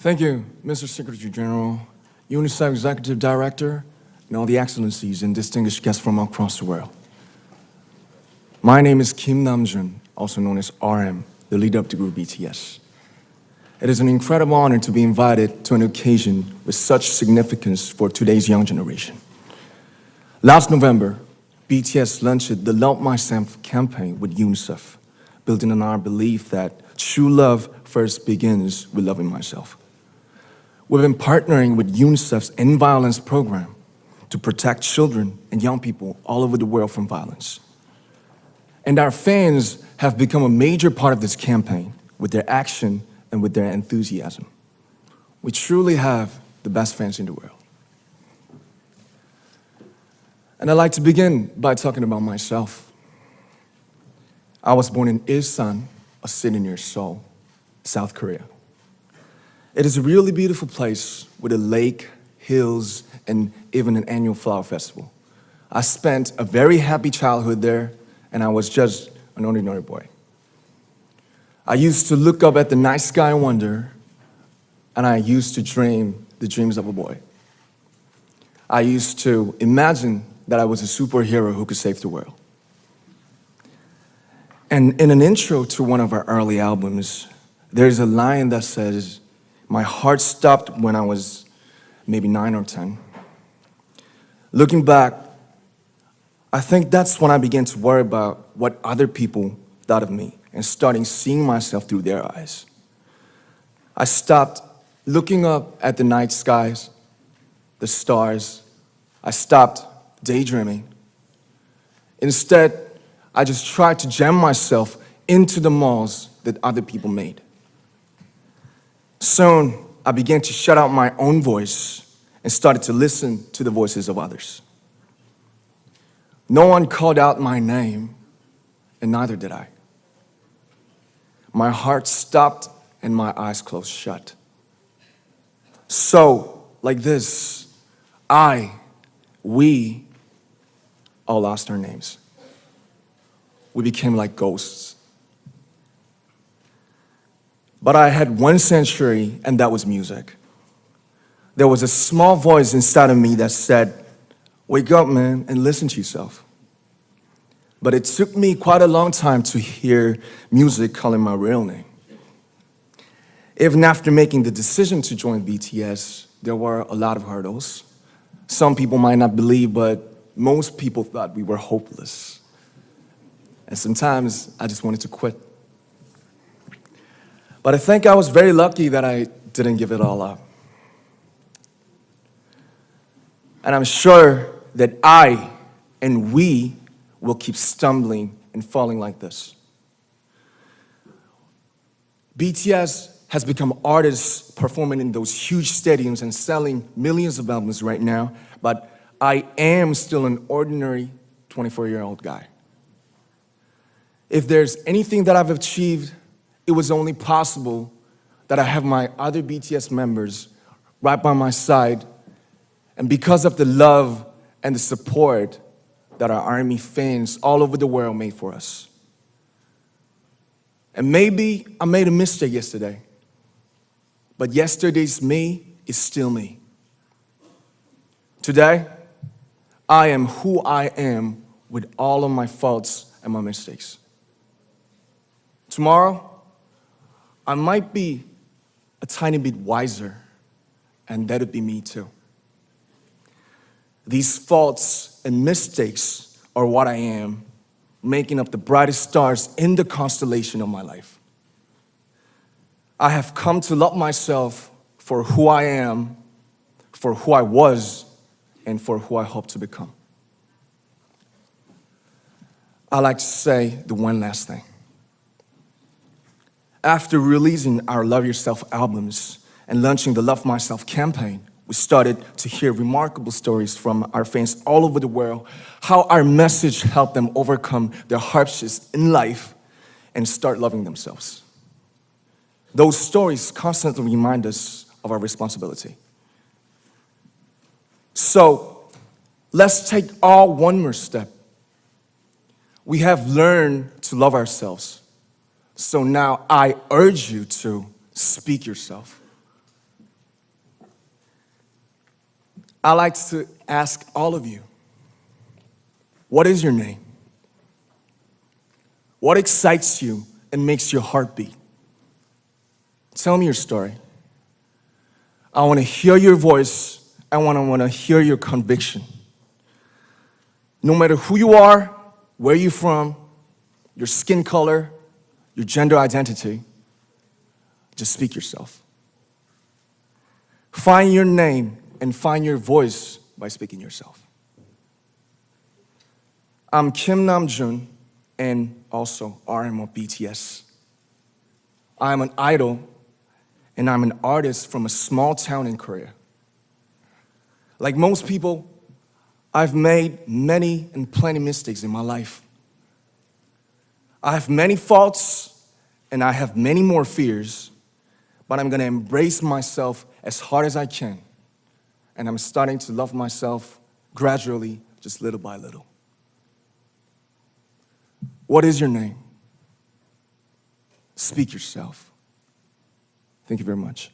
Thank you, Mr. Secretary General, UNICEF Executive Director, and all the excellencies and distinguished guests from across the world. My name is Kim Namjoon, also known as RM, the leader of the group BTS. It is an incredible honor to be invited to an occasion with such significance for today's young generation. Last November, BTS launched the Love Myself campaign with UNICEF, building on our belief that true love first begins with loving myself. We've been partnering with UNICEF's End Violence program to protect children and young people all over the world from violence. And our fans have become a major part of this campaign with their action and with their enthusiasm. We truly have the best fans in the world. And I'd like to begin by talking about myself. I was born in Ilsan, a city near Seoul, South Korea. It is a really beautiful place with a lake, hills, and even an annual flower festival. I spent a very happy childhood there, and I was just an ordinary boy. I used to look up at the night sky and wonder, and I used to dream the dreams of a boy. I used to imagine that I was a superhero who could save the world. And in an intro to one of our early albums, there's a line that says, "My heart stopped when I was maybe 9 or 10. Looking back, I think that's when I began to worry about what other people thought of me and starting seeing myself through their eyes. I stopped looking up at the night skies, the stars. I stopped daydreaming. Instead, I just tried to jam myself into the malls that other people made. Soon, I began to shut out my own voice and started to listen to the voices of others. No one called out my name, and neither did I. My heart stopped and my eyes closed shut. So, like this, we all lost our names. We became like ghosts. But I had one sanctuary, and that was music. There was a small voice inside of me that said, "Wake up, man, and listen to yourself." But it took me quite a long time to hear music calling my real name. Even after making the decision to join BTS, there were a lot of hurdles. Some people might not believe, but most people thought we were hopeless. And sometimes I just wanted to quit. But I think I was very lucky that I didn't give it all up. And I'm sure that I and we will keep stumbling and falling like this. BTS has become artists performing in those huge stadiums and selling millions of albums right now, but I am still an ordinary 24-year-old guy. If there's anything that I've achieved, it was only possible that I have my other BTS members right by my side, and because of the love and the support that our ARMY fans all over the world made for us. And maybe I made a mistake yesterday, but yesterday's me is still me. Today, I am who I am with all of my faults and my mistakes. Tomorrow, I might be a tiny bit wiser, and that'd be me too. These faults and mistakes are what I am, making up the brightest stars in the constellation of my life. I have come to love myself for who I am, for who I was, and for who I hope to become. I'd like to say the one last thing. After releasing our Love Yourself albums and launching the Love Myself campaign, we started to hear remarkable stories from our fans all over the world, how our message helped them overcome their hardships in life and start loving themselves. Those stories constantly remind us of our responsibility. So, let's take all one more step. We have learned to love ourselves. So now I urge you to speak yourself. I like to ask all of you, what is your name? What excites you and makes your heart beat? Tell me your story. I want to hear your voice. I want to hear your conviction. No matter who you are, where you're from, your skin color, your gender identity, just speak yourself. Find your name and find your voice by speaking yourself. I'm Kim Namjoon and also RM of BTS. I'm an idol and I'm an artist from a small town in Korea. Like most people, I've made many and plenty mistakes in my life. I have many faults and I have many more fears, but I'm gonna embrace myself as hard as I can. And I'm starting to love myself gradually, just little by little. What is your name? Speak yourself. Thank you very much.